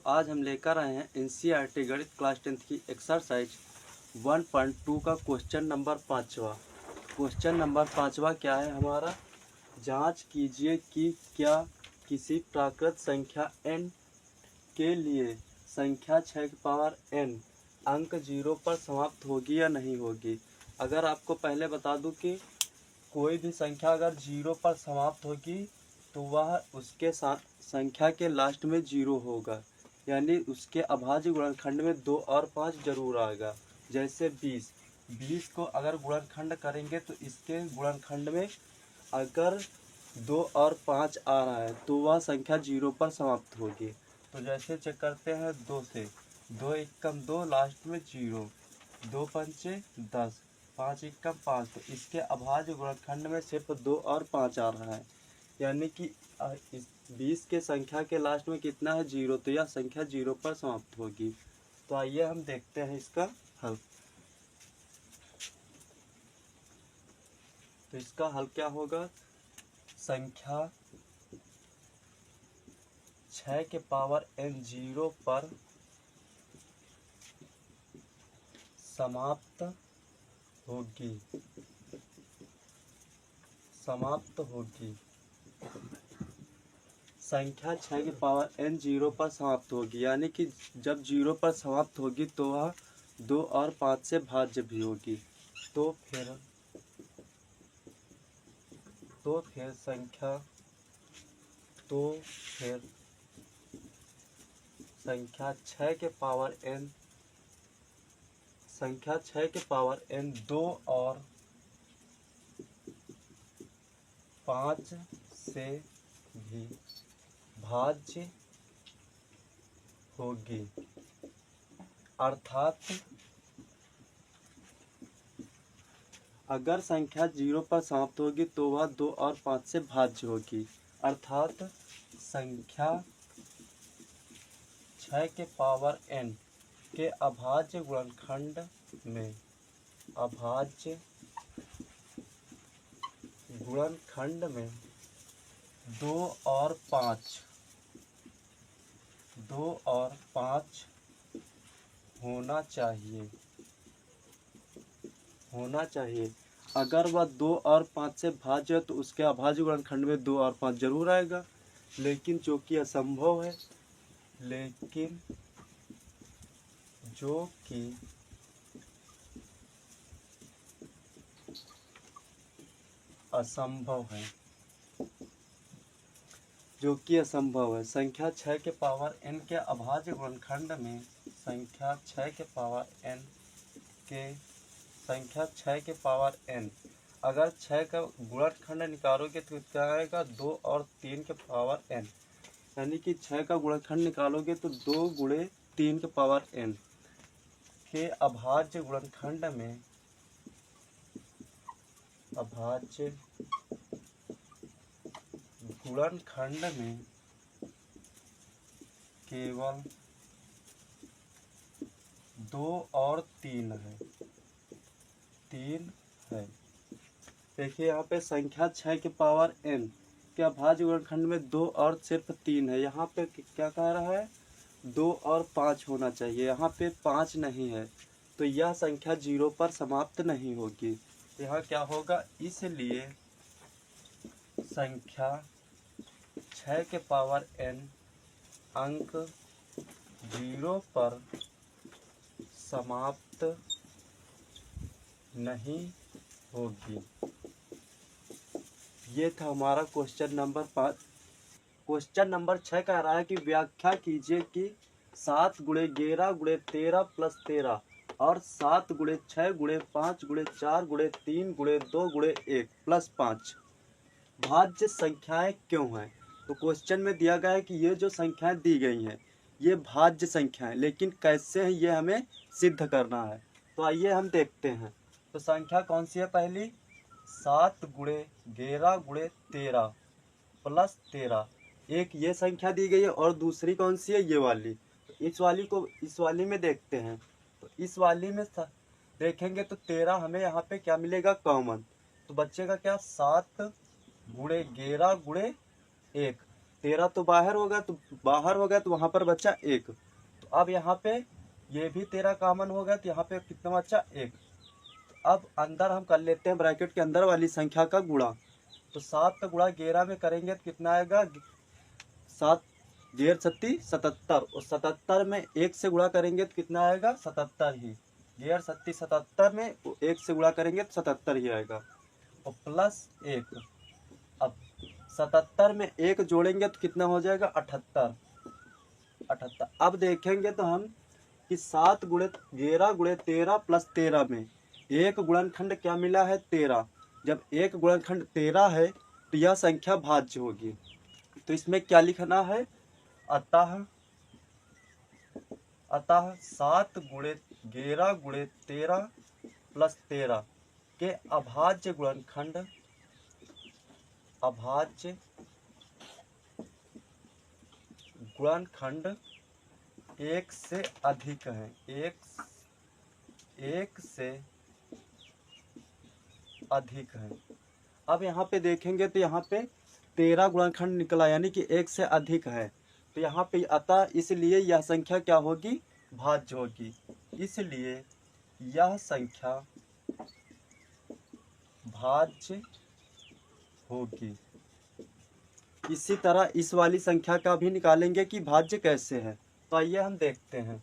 आज हम लेकर आए हैं एनसीईआरटी गणित क्लास 10 की एक्सरसाइज 1.2 का क्वेश्चन नंबर 5वां। क्वेश्चन नंबर 5वां क्या है हमारा, जांच कीजिए कि क्या किसी प्राकृत संख्या n के लिए संख्या 6 की पावर n अंक 0 पर समाप्त होगी या नहीं होगी। अगर आपको पहले बता दूं कि कोई भी संख्या अगर 0 पर समाप्त होगी तो वह उसके साथ संख्या के लास्ट में 0 होगा, यानी उसके अभाज्य गुणनखंड में 2 और 5 जरूर आएगा। जैसे 20 को अगर गुणनखंड करेंगे तो इसके गुणनखंड में अगर 2 और 5 आ रहा है तो वह संख्या 0 पर समाप्त होगी। तो जैसे चेक करते हैं 2 से, 2 एकम 2 लास्ट में 0, 2 पंचे 10, 5 एकम 5, तो इसके अभाज्य गुणनखंड में सिर्फ 2 और 5 आ रहा है, यानी कि इस 20 के संख्या के लास्ट में कितना है 0, तो यह संख्या 0 पर समाप्त होगी। तो आइए हम देखते हैं इसका हल। तो इसका हल क्या होगा, संख्या 6 के पावर n 0 पर समाप्त होगी, संख्या 6 की पावर n 0 पर समाप्त होगी, यानी कि जब 0 पर समाप्त होगी तो वह 2 और 5 से भाज्य भी होगी। तो फिर संख्या संख्या 6 के पावर n 2 और 5 से भी भाज्य होगी, अर्थात अगर संख्या 0 पर समाप्त होगी तो वह 2 और 5 से भाज्य होगी, अर्थात संख्या 6 के पावर n के अभाज्य गुणनखंड में 2 और 5 होना चाहिए। अगर वह 2 और 5 से भाज्य है तो उसके अभाज्य गुणनखंड में 2 और 5 जरूर आएगा, लेकिन जो कि असंभव है, संख्या 6 के पावर n के अभाज्य गुणनखंड में संख्या 6 के पावर n अगर 6 का गुणनखंड निकालोगे तो क्या आएगा, 2 और 3 के पावर n, यानी कि 6 का गुणनखंड निकालोगे तो 2 गुणे 3 के पावर n के अभाज्य गुणनखंड में केवल 2 और 3 है। देखिए यहाँ पे संख्या 6 के पावर n के अभाज्य गुणनखंड में 2 और सिर्फ 3 है। यहाँ पे क्या कह रहा है, 2 और 5 होना चाहिए, यहाँ पे 5 नहीं है, तो यह संख्या 0 पर समाप्त नहीं होगी। यहाँ क्या होगा, इसलिए संख्या 6 के पावर n अंक 0 पर समाप्त नहीं होगी। ये था हमारा क्वेश्चन नंबर 5। क्वेश्चन नंबर 6 कह रहा है कि व्याख्या कीजिए कि 7 गुणे 11 गुणे 13 प्लस 13 और 7 गुणे 6 गुणे 5 गुणे 4 गुणे 3 गुणे 2 गुणे 1 प्लस 5 भाज्य संख्याएं क्यों हैं। तो क्वेश्चन में दिया गया है कि ये जो संख्याएं दी गई हैं ये भाज्य संख्याएं, लेकिन कैसे हैं ये हमें सिद्ध करना है। तो आइए हम देखते हैं। तो संख्या कौन सी है, पहली 7 गुणे 11 गुणे 13 प्लस 13, एक ये संख्या दी गई है, और दूसरी कौन सी है, ये वाली। तो इस वाली में देखते हैं। तो इस वाली में देखेंगे तो 13 हमें यहाँ पे क्या मिलेगा, कॉमन। तो बच्चे का क्या, 7 गुणे 11 गुणे 1, 13 तो बाहर होगा, तो वहाँ पर बचा 1। तो अब यहाँ पे ये भी 13 कॉमन होगा, तो यहाँ पे कितना बचा 1। तो अब अंदर हम कर लेते हैं ब्रैकेट के अंदर वाली संख्या का गुणा। तो 7 का गुणा 11 में करेंगे तो कितना आएगा, 7 11 सत्ती 77, और 77 में 1 से गुणा करेंगे तो कितना आएगा, 77 ही। 11 सत्ती 77 में 1 से गुणा करेंगे तो 77 ही आएगा, और प्लस 1। अब 77 में 1 जोड़ेंगे तो कितना हो जाएगा, 78। अब देखेंगे तो हम कि 7 गुणे 11 गुणे 13 प्लस 13 में एक गुणनखंड क्या मिला है, 13। जब एक गुणनखंड 13 है तो यह संख्या भाज्य होगी। तो इसमें क्या लिखना है, अतः 7 गुणे 11 गुणे 13 प्लस 13 के अभाज्य गुणनखंड 1 से अधिक है, 1 से अधिक है। अब यहाँ पे देखेंगे तो यहाँ पे 13 गुणनखंड निकला, यानी कि 1 से अधिक है। तो यहाँ पे अतः इसलिए यह संख्या क्या होगी, भाज्य होगी। इसलिए यह संख्या भाज्य होगी। इसी तरह इस वाली संख्या का भी निकालेंगे कि भाज्य कैसे है। तो आइए हम देखते हैं।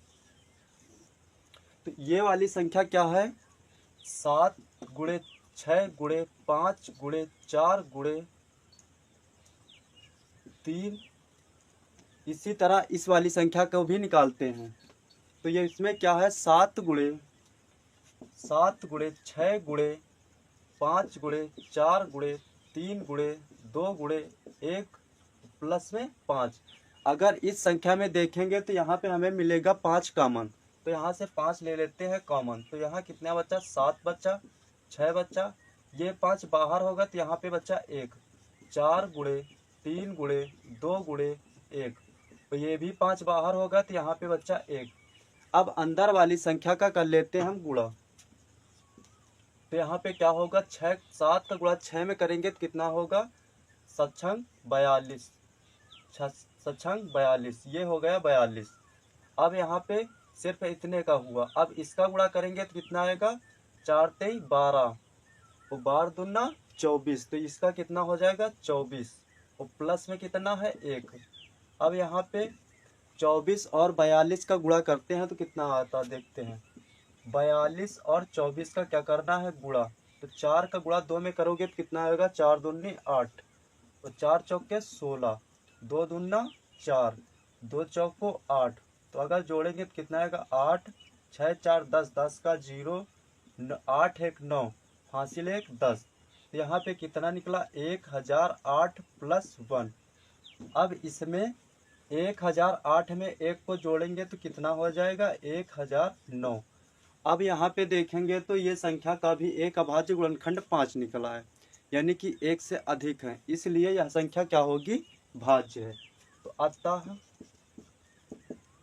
तो ये वाली संख्या क्या है, 7 गुणे 6 गुणे 5 गुणे 4 गुणे 3। इसी तरह इस वाली संख्या को भी निकालते हैं। तो ये इसमें क्या है, 7 गुणे 6 गुणे 5 गुणे 4 गुणे 3 गुणे 2 गुणे 1 प्लस में 5। अगर इस संख्या में देखेंगे तो यहाँ पे हमें मिलेगा 5 कॉमन। तो यहाँ से 5 ले लेते हैं कॉमन। तो यहाँ कितना बचा, 7 बचा, 6 बचा, ये 5 बाहर होगा तो यहाँ पे बचा 1। 4 गुणे 3 गुणे 2 गुणे 1, तो ये भी 5 बाहर होगा तो यहाँ पे बचा 1। अब अंदर वाली संख्या का कर लेते हैं हम गुणा। तो यहाँ पे क्या होगा, 7 का गुणा 6 में करेंगे तो कितना होगा, 7 42, 42, ये हो गया 42। अब यहाँ पे सिर्फ इतने का हुआ। अब इसका गुणा करेंगे तो कितना आएगा, 4 तेई 12, और 12 दूना 24, तो इसका कितना हो जाएगा 24, और प्लस में कितना है 1। अब यहाँ पे 24 और 42 का गुणा करते हैं तो कितना आता देखते हैं। 42 और 24 का क्या करना है, गुणा। तो 4 का गुणा 2 में करोगे तो कितना आएगा, 4 दूनी 8, तो 4 चौके 16, 2 दूना 4, 2 चौको 8। तो अगर जोड़ेंगे तो कितना आएगा, 8 6 4 10, 10 का 0, 8 1 9, हासिल 1 10। तो यहाँ पे कितना निकला, 1008 प्लस 1। अब इसमें 1008 में 1 को जोड़ेंगे तो कितना हो जाएगा, 1009। अब यहाँ पे देखेंगे तो ये संख्या का भी एक अभाज्य गुणनखंड 5 निकला है, यानी कि 1 से अधिक है। इसलिए यह संख्या क्या होगी, भाज्य है। तो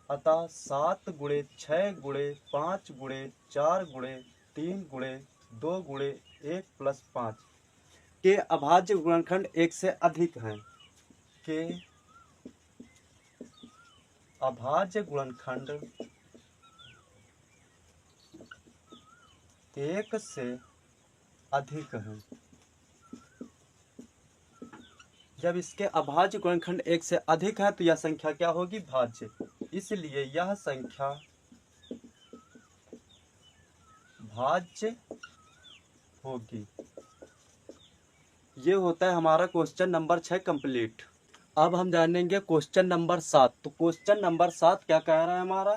अतः 7 गुणे 6 गुणे 5 गुणे 4 गुणे 3 गुणे 2 गुणे 1 प्लस 5 के अभाज्य गुणनखंड 1 से अधिक हैं, के अभाज्य गुणनखंड 1 से अधिक है। जब इसके अभाज्य गुणनखंड 1 से अधिक है तो यह संख्या क्या होगी, भाज्य। इसलिए यह संख्या भाज्य होगी। ये होता है हमारा क्वेश्चन नंबर 6 कंप्लीट। अब हम जानेंगे क्वेश्चन नंबर 7। तो क्वेश्चन नंबर 7 क्या कह रहा है हमारा,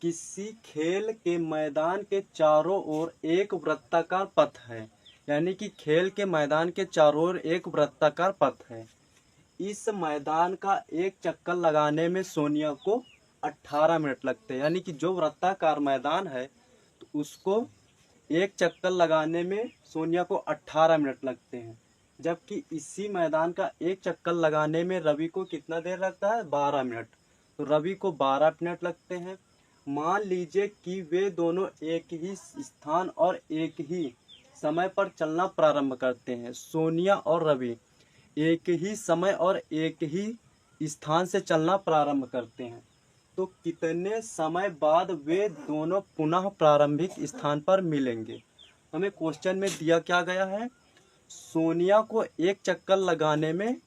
किसी खेल के मैदान के चारों ओर एक वृत्ताकार पथ है, यानी कि खेल के मैदान के चारों ओर एक वृत्ताकार पथ है। इस मैदान का एक चक्कर लगाने में सोनिया को 18 मिनट लगते हैं, यानी कि जो वृत्ताकार मैदान है तो उसको एक चक्कर लगाने में सोनिया को 18 मिनट लगते हैं, जबकि इसी मैदान का एक चक्कर लगाने में रवि को कितना देर लगता है, 12 मिनट। तो रवि को 12 मिनट लगते हैं। मान लीजिए कि वे दोनों एक ही स्थान और एक ही समय पर चलना प्रारंभ करते हैं। सोनिया और रवि एक ही समय और एक ही स्थान से चलना प्रारंभ करते हैं तो कितने समय बाद वे दोनों पुनः प्रारंभिक स्थान पर मिलेंगे। हमें क्वेश्चन में दिया क्या गया है, सोनिया को एक चक्कर लगाने में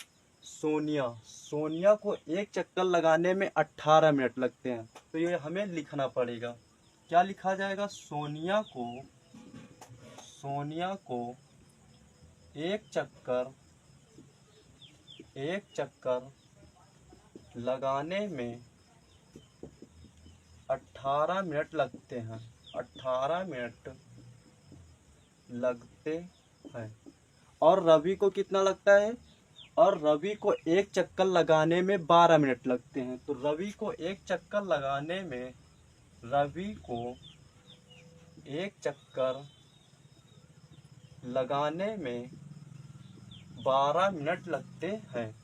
सोनिया को एक चक्कर लगाने में 18 मिनट लगते हैं। तो ये हमें लिखना पड़ेगा। क्या लिखा जाएगा, सोनिया को एक चक्कर लगाने में 18 मिनट लगते हैं। 18 मिनट लगते हैं। और रवि को कितना लगता है, और रवि को एक चक्कर लगाने में 12 मिनट लगते हैं। तो रवि को एक चक्कर लगाने में 12 मिनट लगते हैं।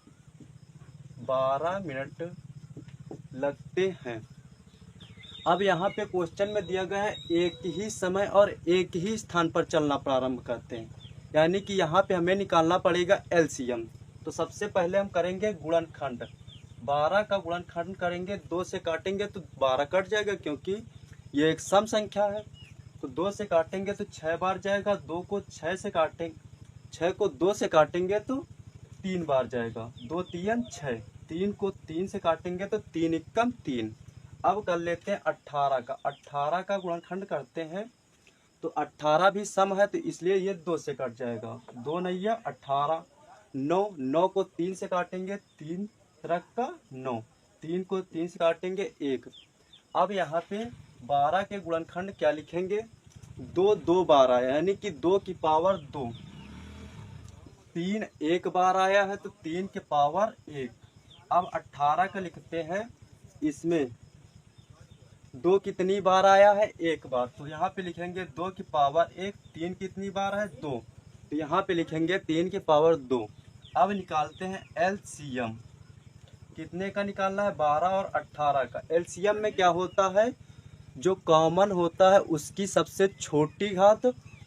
12 मिनट लगते हैं। अब यहाँ पे क्वेश्चन में दिया गया है एक ही समय और एक ही स्थान पर चलना प्रारंभ करते हैं, यानी कि यहाँ पे हमें निकालना पड़ेगा एलसीएम। तो सबसे पहले हम करेंगे गुणनखंड। 12 का गुणनखंड करेंगे, 2 से काटेंगे तो 12 कट जाएगा क्योंकि ये एक सम संख्या है। तो 2 से काटेंगे तो 6 बार जाएगा, 2 को 6 से काटेंगे, 6 को 2 से काटेंगे तो 3 बार जाएगा, 2 3 6। 3 को 3 से काटेंगे तो 3 एकम 3। अब कर लेते हैं 18 का। 18 का गुणनखंड करते हैं तो 18 भी सम है तो इसलिए ये 2 से कट जाएगा, 2 नहीं है 18। 9 को 3 से काटेंगे, 3 तरक का 9, 3 को 3 से काटेंगे 1। अब यहाँ पे 12 के गुणनखंड क्या लिखेंगे, 2 2 बार आया यानी कि 2 की पावर 2। 3 एक बार आया है तो 3 के पावर 1। अब 18 का लिखते हैं, इसमें 2 कितनी बार आया है, 1 बार। तो यहाँ पे लिखेंगे 2 की पावर 1। 3 कितनी बार है, 2। तो यहाँ पे लिखेंगे 3 की पावर 2। अब निकालते हैं एलसीएम। कितने का निकालना है, 12 और 18 का। एलसीएम में क्या होता है, जो कॉमन होता है उसकी सबसे छोटी घात,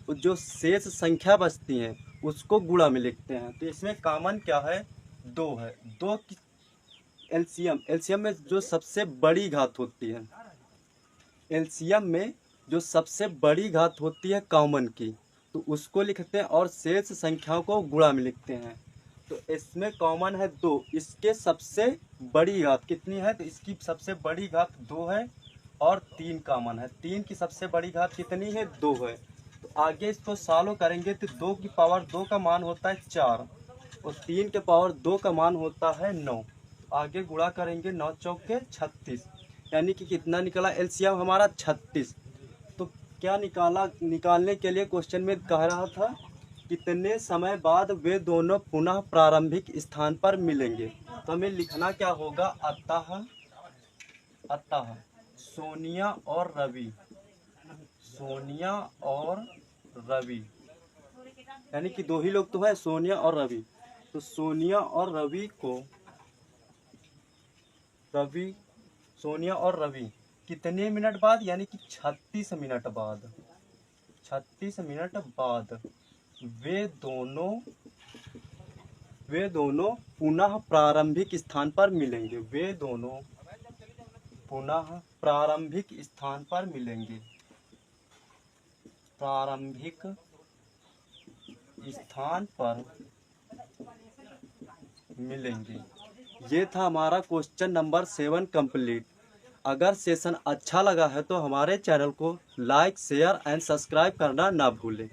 जो शेष संख्या बचती है उसको गुणा में लिखते हैं। तो इसमें कॉमन क्या है, 2 है। 2 की एलसीएम में जो सबसे बड़ी घात होती है, एलसीएम में जो सबसे बड़ी घात होती है कॉमन की, तो उसको लिखते हैं और शेष संख्याओं को गुणा में लिखते हैं। तो इसमें कॉमन है 2, इसके सबसे बड़ी घात कितनी है, तो इसकी सबसे बड़ी घात 2 है और 3 कॉमन है। 3 की सबसे बड़ी घात कितनी है, 2 है। तो आगे इसको सॉल्व करेंगे तो 2 की पावर 2 का मान होता है 4 और 3 के पावर 2 का मान होता है 9। आगे गुणा करेंगे, 9 चौके 36, यानी कि कितना निकला एलसीएम हमारा 36। तो क्या निकालने के लिए क्वेश्चन में कह रहा था कितने समय बाद वे दोनों पुनः प्रारंभिक स्थान पर मिलेंगे। तो हमें लिखना क्या होगा, अतः सोनिया और रवि, यानी कि 2 ही लोग तो है, सोनिया और रवि। तो सोनिया और रवि कितने मिनट बाद, यानी कि 36 मिनट बाद, 36 मिनट बाद वे दोनों पुनः प्रारंभिक स्थान पर मिलेंगे। वे दोनों पुनः प्रारंभिक स्थान पर मिलेंगे। प्रारंभिक स्थान पर मिलेंगे। ये था हमारा क्वेश्चन नंबर 7 कंप्लीट। अगर सेशन अच्छा लगा है तो हमारे चैनल को लाइक, शेयर एंड सब्सक्राइब करना ना भूलें।